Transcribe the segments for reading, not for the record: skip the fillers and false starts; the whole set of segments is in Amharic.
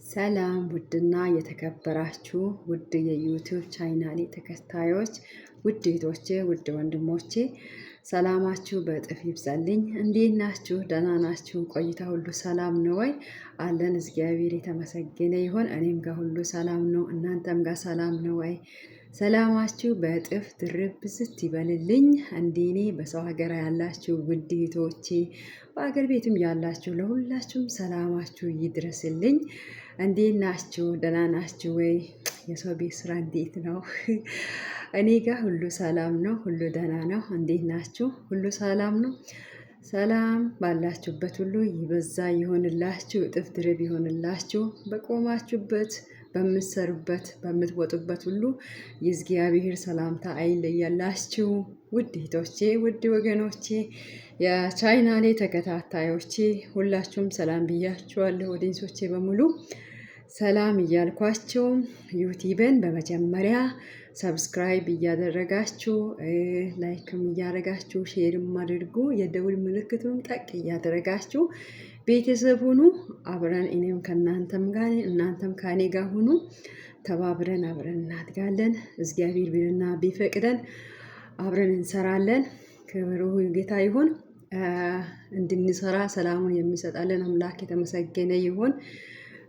ሰላም ውድና የተከበራችሁ ውድ የዩቲዩብ ቻናሌ ተከታዮች፣ ውድ እህቶቼ፣ ውድ ወንድሞቼ ሰላማችሁ በእጥፍ ይብዛልኝ። እንዴት ናችሁ? ደህና ናችሁ? ቆይታ ሁሉ ሰላም ነው ወይ? አለን እግዚአብሔር የተመሰገነ ይሁን። እኔም ጋር ሁሉ ሰላም ነው። እናንተም ጋር ሰላም ነው ወይ? ሰላማችሁ በእጥፍ ድርብ ብዝት ይበልልኝ። እንዴኔ በሰው ሀገር ያላችሁ ውድ እህቶቼ፣ በአገር ቤትም ያላችሁ ለሁላችሁም ሰላማችሁ ይድረስልኝ። እንዴት ናችሁ? ደህና ናችሁ ወይ? የሰው ቤት ስራ እንዴት ነው? እኔ ጋር ሁሉ ሰላም ነው፣ ሁሉ ደህና ነው። እንዴት ናችሁ? ሁሉ ሰላም ነው? ሰላም ባላችሁበት ሁሉ ይበዛ ይሆንላችሁ፣ እጥፍ ድርብ ይሆንላችሁ። በቆማችሁበት፣ በምትሰሩበት፣ በምትወጡበት ሁሉ የእግዚአብሔር ሰላምታ አይለያላችሁ። ውድ እህቶቼ፣ ውድ ወገኖቼ፣ የቻናሌ ተከታታዮቼ ሁላችሁም ሰላም ብያችኋለሁ። ኦዲየንሶቼ በሙሉ ሰላም እያልኳቸው ዩቲዩብን በመጀመሪያ ሰብስክራይብ እያደረጋችሁ ላይክም እያደረጋችሁ ሼርም አድርጉ። የደውል ምልክቱን ጠቅ እያደረጋችሁ ቤተሰብ ሁኑ። አብረን እኔም ከእናንተም ጋር እናንተም ከኔ ጋር ሁኑ። ተባብረን አብረን እናድጋለን። እግዚአብሔር ቢልና ቢፈቅደን አብረን እንሰራለን። ክብሩ ጌታ ይሁን። እንድንሰራ ሰላሙን የሚሰጣለን አምላክ የተመሰገነ ይሁን።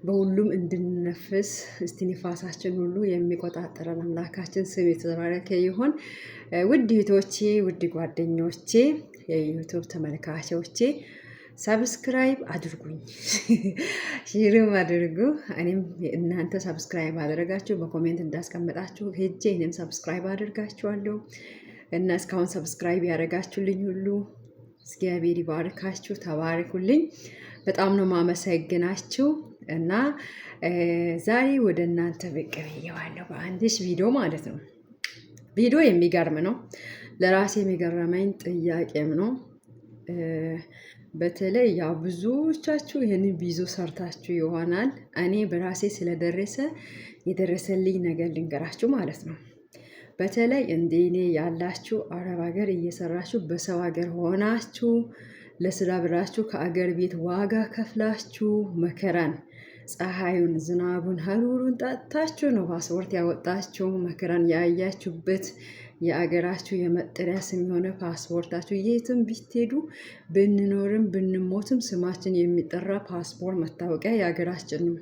በሁሉም እንድንነፍስ እስትንፋሳችን ሁሉ የሚቆጣጠረን አምላካችን ስም የተባረከ ይሁን። ውድ እህቶቼ፣ ውድ ጓደኞቼ፣ የዩቲዩብ ተመልካቾቼ ሰብስክራይብ አድርጉኝ፣ ሼርም አድርጉ። እኔም እናንተ ሰብስክራይብ አደረጋችሁ በኮሜንት እንዳስቀምጣችሁ ሄጄ እኔም ሰብስክራይብ አድርጋችኋለሁ እና እስካሁን ሰብስክራይብ ያደረጋችሁልኝ ሁሉ እግዚአብሔር ይባርካችሁ፣ ተባረኩልኝ። በጣም ነው ማመሰግናችሁ። እና ዛሬ ወደ እናንተ ብቅ ብዬዋለሁ በአንዲስ ቪዲዮ ማለት ነው። ቪዲዮ የሚገርም ነው። ለራሴ የሚገረመኝ ጥያቄም ነው። በተለይ ያው ብዙዎቻችሁ ይህንን ቪዲዮ ሰርታችሁ ይሆናል። እኔ በራሴ ስለደረሰ የደረሰልኝ ነገር ልንገራችሁ ማለት ነው። በተለይ እንደኔ ያላችሁ አረብ ሀገር እየሰራችሁ በሰው ሀገር ሆናችሁ ለስራ ብላችሁ ከአገር ቤት ዋጋ ከፍላችሁ መከራን፣ ፀሐዩን፣ ዝናቡን፣ ሀሩሩን ጠጥታችሁ ነው ፓስፖርት ያወጣችሁ። መከራን ያያችሁበት የአገራችሁ የመጠሪያ ስም የሆነ ፓስፖርታችሁ የትም ቢትሄዱ ብንኖርም ብንሞትም ስማችን የሚጠራ ፓስፖርት መታወቂያ የአገራችን ነው።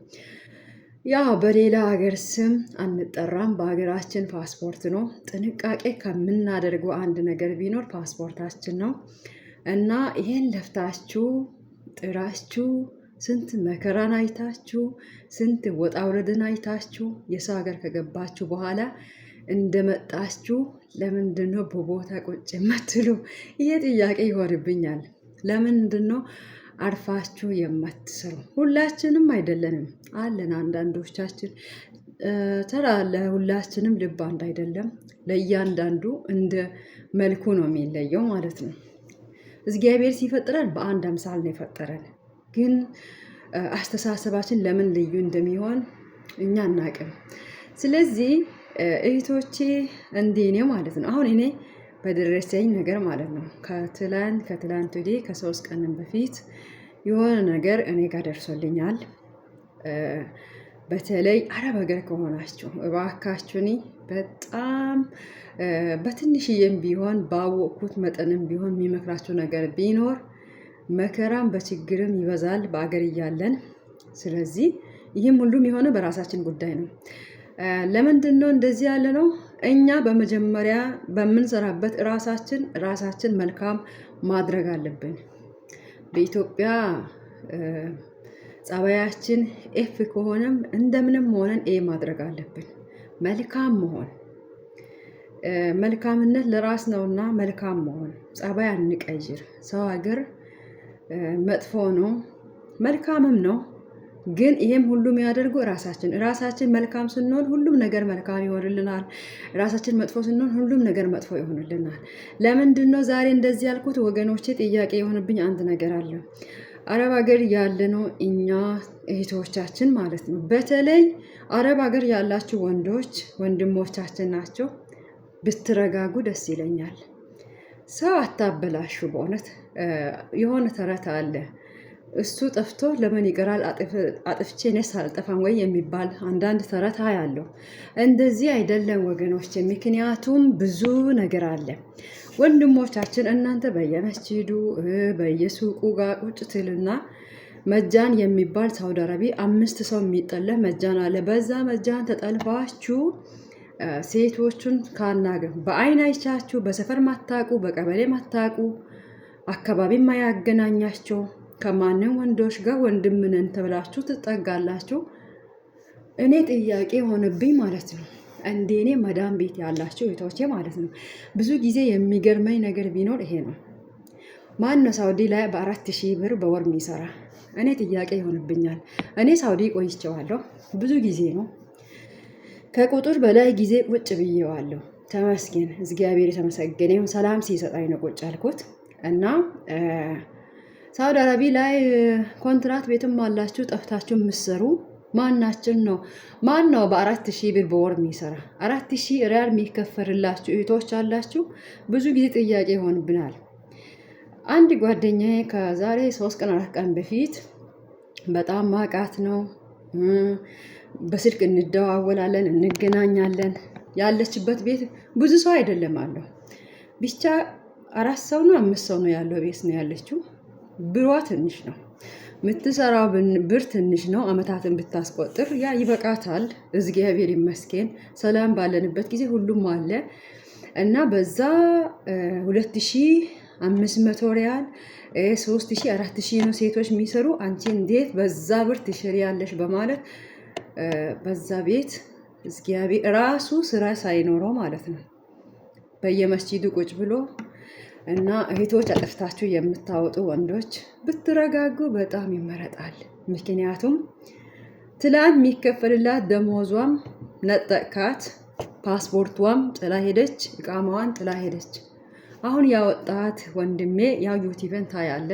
ያው በሌላ ሀገር ስም አንጠራም፣ በሀገራችን ፓስፖርት ነው። ጥንቃቄ ከምናደርገው አንድ ነገር ቢኖር ፓስፖርታችን ነው። እና ይሄን ለፍታችሁ ጥራችሁ ስንት መከራን አይታችሁ ስንት ወጣ ውረድን አይታችሁ የሰው ሀገር ከገባችሁ በኋላ እንደመጣችሁ ለምንድን ነው በቦታ ቁጭ የምትሉ? ይሄ ጥያቄ ይሆንብኛል። ለምንድን ነው አርፋችሁ የማትሰሩ? ሁላችንም አይደለንም አለን። አንዳንዶቻችን ተራ ለሁላችንም ልብ አንድ አይደለም። ለእያንዳንዱ እንደ መልኩ ነው የሚለየው ማለት ነው። እግዚአብሔር ሲፈጥረን በአንድ አምሳል ነው የፈጠረን። ግን አስተሳሰባችን ለምን ልዩ እንደሚሆን እኛ አናቅም። ስለዚህ እህቶቼ እንዴኔ ማለት ነው። አሁን እኔ በደረሰኝ ነገር ማለት ነው ከትላንት ወዲህ ከ3 ቀን በፊት የሆነ ነገር እኔ ጋር ደርሶልኛል። በተለይ አረብ ሀገር ከሆናችሁ እባካችሁኒ በጣም በትንሽዬም ቢሆን ባወቅኩት መጠንም ቢሆን የሚመክራችሁ ነገር ቢኖር መከራም በችግርም ይበዛል በአገር እያለን። ስለዚህ ይህም ሁሉም የሆነ በራሳችን ጉዳይ ነው። ለምንድን ነው እንደዚህ ያለ ነው? እኛ በመጀመሪያ በምንሰራበት ራሳችን መልካም ማድረግ አለብን። በኢትዮጵያ ጸባያችን ኤፍ ከሆነም እንደምንም ሆነን ኤ ማድረግ አለብን። መልካም መሆን መልካምነት ለራስ ነውና መልካም መሆን። ጸባይ አንቀይር። ሰው ሀገር መጥፎ ነው መልካምም ነው። ግን ይሄም ሁሉም ያደርገው ራሳችን መልካም ስንሆን ሁሉም ነገር መልካም ይሆንልናል። ራሳችን መጥፎ ስንሆን ሁሉም ነገር መጥፎ ይሆንልናል። ለምንድን ነው ዛሬ እንደዚህ ያልኩት ወገኖቼ? ጥያቄ የሆነብኝ አንድ ነገር አለ። አረብ ሀገር ያለነው እኛ እህቶቻችን ማለት ነው። በተለይ አረብ ሀገር ያላችሁ ወንድሞቻችን ናቸው። ብትረጋጉ ደስ ይለኛል። ሰው አታበላሹ። በእውነት የሆነ ተረት አለ። እሱ ጠፍቶ ለምን ይቀራል? አጥፍቼ እኔስ አልጠፋም ወይ የሚባል አንዳንድ ተረት ያለው እንደዚህ አይደለም ወገኖች። ምክንያቱም ብዙ ነገር አለ። ወንድሞቻችን እናንተ በየመስጂዱ በየሱቁ ጋር ቁጭ ትልና መጃን የሚባል ሳውዲ አረቢያ 5 ሰው የሚጠለፍ መጃን አለ። በዛ መጃን ተጠልፋችሁ ሴቶቹን ካናገር በአይን አይቻችሁ በሰፈር ማታቁ በቀበሌ ማታቁ አካባቢ ማያገናኛቸው ከማንም ወንዶች ጋር ወንድምነን ተብላችሁ ትጠጋላችሁ። እኔ ጥያቄ ሆነብኝ ማለት ነው። እንደኔ መዳም ቤት ያላችሁ እህቶቼ ማለት ነው። ብዙ ጊዜ የሚገርመኝ ነገር ቢኖር ይሄ ነው። ማን ነው ሳውዲ ላይ በ4000 ብር በወር የሚሰራ? እኔ ጥያቄ ይሆንብኛል። እኔ ሳውዲ ቆይቼዋለሁ፣ ብዙ ጊዜ ነው። ከቁጥር በላይ ጊዜ ቁጭ ብዬዋለሁ። ተመስገን እግዚአብሔር የተመሰገነ ይሁን። ሰላም ሲሰጣኝ ነው ቁጭ አልኩት እና ሳውዲ አረቢያ ላይ ኮንትራት ቤትም አላችሁ ጠፍታችሁ የምትሰሩ ማናችን ነው? ማን ነው በ4000 ብር በወር የሚሰራ? 4000 ሪያል የሚከፈልላችሁ እህቶች አላችሁ? ብዙ ጊዜ ጥያቄ ይሆንብናል። አንድ ጓደኛዬ ከዛሬ 3 ቀን 4 ቀን በፊት በጣም ማቃት ነው። በስልክ እንደዋወላለን፣ እንገናኛለን። ያለችበት ቤት ብዙ ሰው አይደለም አለው፣ ብቻ 4 ሰው ነው 5 ሰው ነው ያለው ቤት ነው ያለችው። ብሯ ትንሽ ነው፣ የምትሰራው ብር ትንሽ ነው። አመታትን ብታስቆጥር ያ ይበቃታል። እግዚአብሔር ይመስገን ሰላም ባለንበት ጊዜ ሁሉም አለ እና በዛ 2500 ሪያል 3000 4000 ነው ሴቶች የሚሰሩ። አንቺ እንዴት በዛ ብር ትሽሪያለሽ? በማለት በዛ ቤት እግዚአብሔር ራሱ ስራ ሳይኖረው ማለት ነው በየመስጂዱ ቁጭ ብሎ እና እህቶች አጥፍታችሁ የምታወጡ ወንዶች ብትረጋጉ በጣም ይመረጣል። ምክንያቱም ትላንት የሚከፈልላት ደሞዟም ነጠቃት፣ ፓስፖርቷም ጥላ ሄደች፣ እቃማዋን ጥላ ሄደች። አሁን ያወጣት ወንድሜ ያው ዩቲዩብን ታያለ።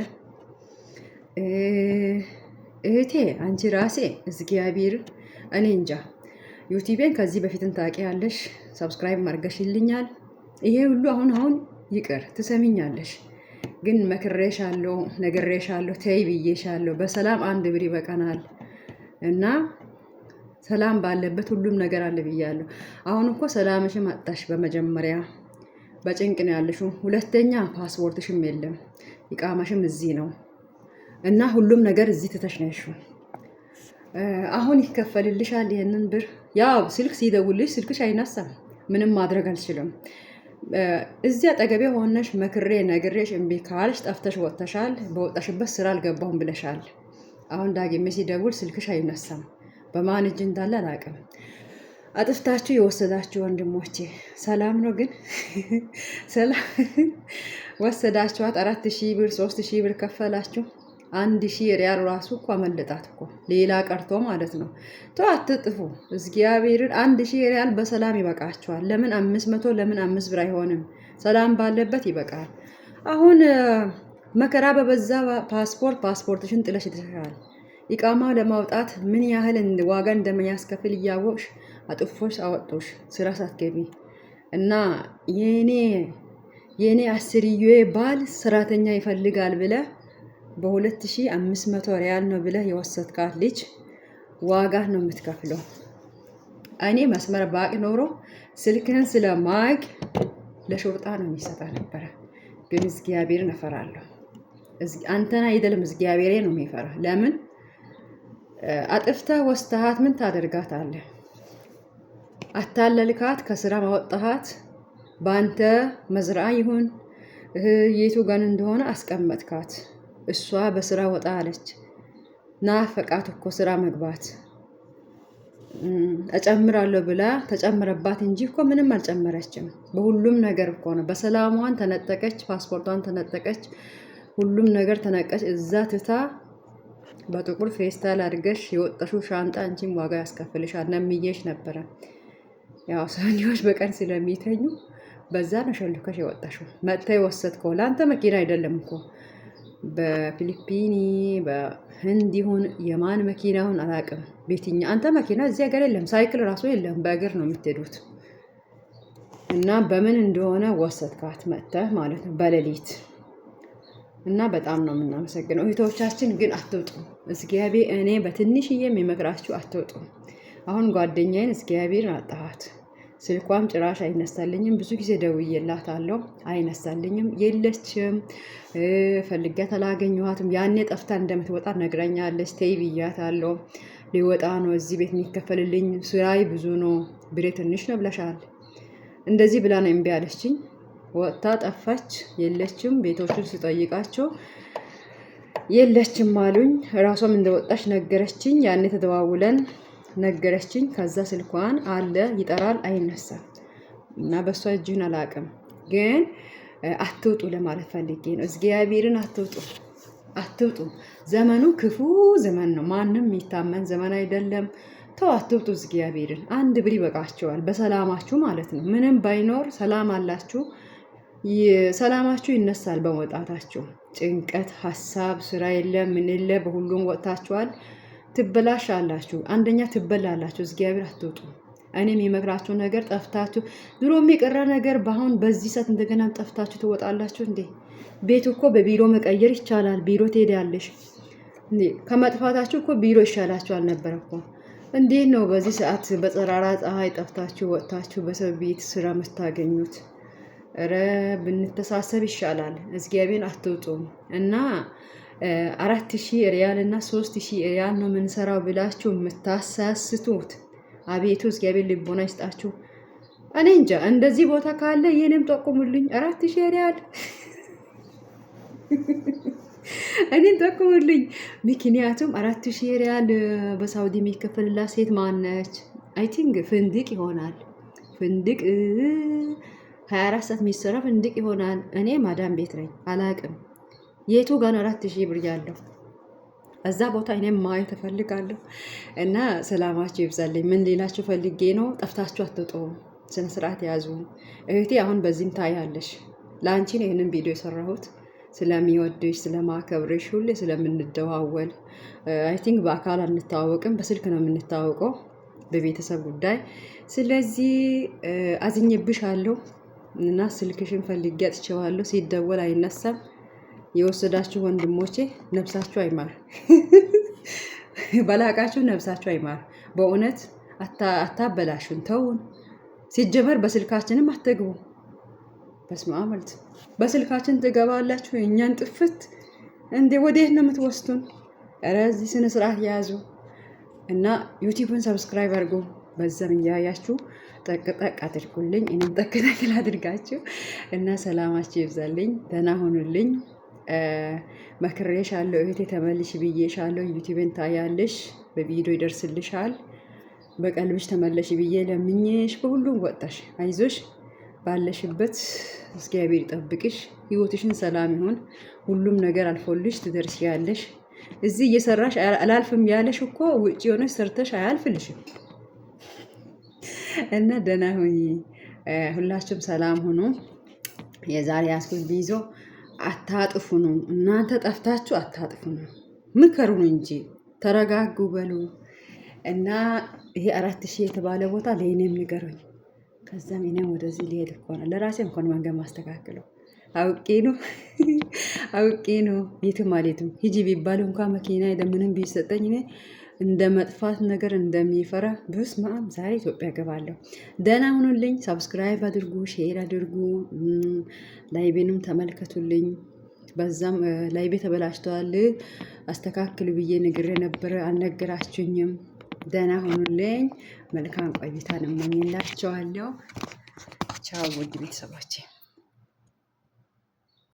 እህቴ አንቺ ራሴ እግዚአብሔር እኔ እንጃ ዩቲዩብን ከዚህ በፊትን ታውቂያለሽ፣ ሰብስክራይብ ማርገሽልኛል። ይሄ ሁሉ አሁን ይቅር ትሰሚኛለሽ፣ ግን መክሬሻለሁ፣ ነግሬሻለሁ፣ ተይ ብዬሻለሁ። በሰላም 1 ብር ይበቃናል እና ሰላም ባለበት ሁሉም ነገር አለ ብያለሁ። አሁን እኮ ሰላምሽም አጣሽ። በመጀመሪያ በጭንቅ ነው ያለሽው፣ ሁለተኛ ፓስፖርትሽም የለም፣ ኢቃማሽም እዚህ ነው እና ሁሉም ነገር እዚህ ትተሽ ነሽ። አሁን ይከፈልልሻል ይሄንን ብር። ያው ስልክ ሲደውልሽ ስልክሽ አይነሳም፣ ምንም ማድረግ አልችልም። እዚያ አጠገቤ ሆነሽ መክሬ ነግሬሽ እምቢ ካልሽ ጠፍተሽ ወጥተሻል፣ በወጣሽበት ስራ አልገባሁም ብለሻል። አሁን ዳግሜ ሲደውል ስልክሽ አይነሳም። በማን እጅ እንዳለ አላውቅም። አጥፍታችሁ የወሰዳችሁ ወንድሞቼ ሰላም ነው ግን ሰላም ወሰዳችኋት። 4000 ብር 3000 ብር ከፈላችሁ። 1000 ሪያል ራሱ እኮ አመለጣት እኮ ሌላ ቀርቶ ማለት ነው። ተው አትጥፉ እግዚአብሔርን። 1000 ሪያል በሰላም ይበቃችኋል። ለምን 500 ለምን 5 ብር አይሆንም? ሰላም ባለበት ይበቃል። አሁን መከራ በበዛ ፓስፖርትሽን ጥለሽ ይተሻል። ኢቃማ ለማውጣት ምን ያህል ዋጋ እንደሚያስከፍል እያወቅሽ አጥፎሽ አወጦሽ ስራ ሳትገቢ እና የኔ አስርዬ ባል ሰራተኛ ይፈልጋል ብለ በ2500 ሪያል ነው ብለህ የወሰድካት ልጅ ዋጋ ነው የምትከፍለው። እኔ መስመር ባቅ ኖሮ ስልክህን ስለማቅ ለሾርጣ ነው የሚሰጣ ነበረ። ግን እግዚአብሔርን እፈራለሁ። አንተን አይደለም እግዚአብሔሬ ነው የሚፈራ። ለምን አጥፍተህ ወስተሃት ምን ታደርጋታለህ? አታለልካት፣ ከስራ ማወጣሃት፣ በአንተ መዝራ ይሁን የቱ ጋር እንደሆነ አስቀመጥካት። እሷ በስራ ወጣ አለች። ናፈቃት እኮ ስራ መግባት። እጨምራለሁ ብላ ተጨመረባት እንጂ እኮ ምንም አልጨመረችም። በሁሉም ነገር እኮ ነው። በሰላሟን ተነጠቀች፣ ፓስፖርቷን ተነጠቀች፣ ሁሉም ነገር ተነቀች። እዛ ትታ በጥቁር ፌስታል አድርገሽ የወጣሽው ሻንጣ አንቺም ዋጋ ያስከፍልሻል። ነምዬሽ ነበረ። ያው ሰኒዎች በቀን ስለሚተኙ በዛ ነው ሸልከሽ የወጣሽው። መጥታ የወሰድከው ለአንተ መኪና አይደለም እኮ በፊሊፒኒ በህንድ ይሁን የማን መኪናውን አላውቅም። ቤትኛ አንተ መኪና እዚህ ሀገር የለም፣ ሳይክል ራሱ የለም፣ በእግር ነው የምትሄዱት። እና በምን እንደሆነ ወሰድካት መጥተህ ማለት ነው በሌሊት እና በጣም ነው የምናመሰግነው እህቶቻችን። ግን አትውጡ እግዚአብሔር፣ እኔ በትንሽዬ የሚመክራችሁ አትውጡ። አሁን ጓደኛዬን እግዚአብሔርን አጣኋት። ስልኳም ጭራሽ አይነሳልኝም። ብዙ ጊዜ ደውዬላታለሁ አይነሳልኝም። የለችም፣ ፈልጊያት አላገኘኋትም። ያኔ ጠፍታ እንደምትወጣ ነግራኛለች። ተይ ብያታለሁ። ሊወጣ ነው እዚህ ቤት የሚከፈልልኝ ስራይ ብዙ ነው፣ ብሬ ትንሽ ነው ብለሻል። እንደዚህ ብላ ነው እምቢ አለችኝ። ወጥታ ጠፋች። የለችም። ቤቶቹን ስጠይቃቸው የለችም አሉኝ። ራሷም እንደወጣች ነገረችኝ። ያኔ ተደዋውለን ነገረችኝ። ከዛ ስልኳን አለ ይጠራል፣ አይነሳም። እና በሷ እጅን አላቅም። ግን አትውጡ ለማለት ፈልጌ ነው። እግዚአብሔርን አትውጡ፣ አትውጡ። ዘመኑ ክፉ ዘመን ነው። ማንም የሚታመን ዘመን አይደለም። ተው አትውጡ። እግዚአብሔርን አንድ ብር ይበቃቸዋል። በሰላማችሁ ማለት ነው። ምንም ባይኖር ሰላም አላችሁ። ሰላማችሁ ይነሳል በመውጣታችሁ። ጭንቀት፣ ሀሳብ፣ ስራ የለም ምን የለ፣ በሁሉም ወጥታችኋል። ትበላሻላችሁ። አንደኛ ትበላላችሁ። እግዚአብሔር አትውጡ። እኔ የሚመክራችሁ ነገር ጠፍታችሁ ድሮ የሚቀረ ነገር በአሁን በዚህ ሰዓት እንደገና ጠፍታችሁ ትወጣላችሁ እንዴ? ቤት እኮ በቢሮ መቀየር ይቻላል። ቢሮ ትሄዳለሽ እንዴ? ከመጥፋታችሁ እኮ ቢሮ ይሻላችሁ አልነበረ እኮ? እንዴት ነው በዚህ ሰዓት በጠራራ ፀሐይ ጠፍታችሁ ወጥታችሁ በሰው ቤት ስራ የምታገኙት? ረ ብንተሳሰብ ይሻላል። እግዚአብሔር አትውጡ እና 4000 ሪያል እና 3000 ሪያል ነው የምንሰራው ብላችሁ የምታሳስቱት። አቤቱ እግዚአብሔር ልቦና ይስጣችሁ። እኔ እንጃ እንደዚህ ቦታ ካለ የኔም ጠቁሙልኝ። 4000 ሪያል እኔን ጠቁሙልኝ። ምክንያቱም 4000 ሪያል በሳውዲ የሚከፈልላት ሴት ማነች? አይ ቲንክ ፍንድቅ ይሆናል። ፍንድቅ 24 ሰዓት የሚሰራ ፍንድቅ ይሆናል። እኔ ማዳም ቤት ነኝ አላቅም። የቱ ጋር 4000 ብር ያለው እዛ ቦታ እኔም ማየት እፈልጋለሁ። እና ሰላማችሁ ይብዛልኝ። ምን ሌላችሁ ፈልጌ ነው፣ ጠፍታችሁ አትውጡ፣ ስነ ስርዓት ያዙ። እህቴ አሁን በዚህም ታያለሽ። ለአንቺ ነው ይህንን ቪዲዮ የሰራሁት፣ ስለሚወድሽ ስለማከብርሽ፣ ሁሌ ስለምንደዋወል። አይ ቲንክ በአካል አንተዋወቅም፣ በስልክ ነው የምንታወቀው በቤተሰብ ጉዳይ። ስለዚህ አዝኜብሻለሁ እና ስልክሽን ፈልጌ አጥቼዋለሁ። ሲደወል አይነሳም። የወሰዳችሁ ወንድሞቼ ነፍሳችሁ አይማር፣ በላቃችሁ ነፍሳችሁ አይማር። በእውነት አታበላሹን፣ ተውን። ሲጀመር በስልካችንም አትግቡ። በስመ አብ ወልድ። በስልካችን ትገባላችሁ፣ እኛን ጥፍት እንዴ! ወዴት ነው የምትወስዱን? ኧረ እዚህ ስነ ስርዓት ያዙ እና ዩቲዩብን ሰብስክራይብ አድርጉ። በዛም እያያችሁ ጠቅጠቅ አድርጉልኝ፣ እኔም ጠቅጠቅ አድርጋችሁ እና ሰላማችሁ ይብዛልኝ። ደህና ሆኑልኝ። መክሬሻለሁ እህቴ፣ ተመልሽ ብዬሻለሁ። ዩቲዩብን ታያለሽ፣ በቪዲዮ ይደርስልሻል። በቀልብሽ ተመለሽ ብዬ ለምኜሽ በሁሉም ወጣሽ። አይዞሽ፣ ባለሽበት እግዚአብሔር ይጠብቅሽ። ህይወትሽን ሰላም ይሁን። ሁሉም ነገር አልፎልሽ ትደርሻለሽ። እዚህ እየሰራሽ አላልፍም ያለሽ እኮ ውጭ ሆነሽ ሰርተሽ አያልፍልሽም። እና ደህና ሁኚ። ሁላችሁም ሰላም ሁኑ። የዛሬ ያስኩት ቪዲዮ አታጥፉ ነው። እናንተ ጠፍታችሁ አታጥፉ ነው፣ ምከሩ ነው እንጂ ተረጋጉ በሉ። እና ይሄ 4000 የተባለ ቦታ ለእኔም ንገሩኝ። ከዛም እኔም ወደዚህ ሊሄድ እኮ ነው። ለራሴ እንኳን መንገድ ማስተካከለው አውቄ ነው። የትም አልሄድም። ሂጂ ቢባል እንኳን መኪና እንደምንም ቢሰጠኝ እኔ እንደ መጥፋት ነገር እንደሚፈራ በስማም ዛሬ ኢትዮጵያ ገባለሁ። ደህና ሁኑልኝ። ሰብስክራይብ አድርጉ፣ ሼር አድርጉ፣ ላይቤንም ተመልከቱልኝ። በዛም ላይቤ ተበላሽተዋል አስተካክሉ ብዬ ነግሬ ነበረ፣ አልነገራችሁኝም። ደህና ሁኑልኝ። መልካም ቆይታን እመኝላችኋለሁ። ቻው ውድ ቤተሰቦቼ።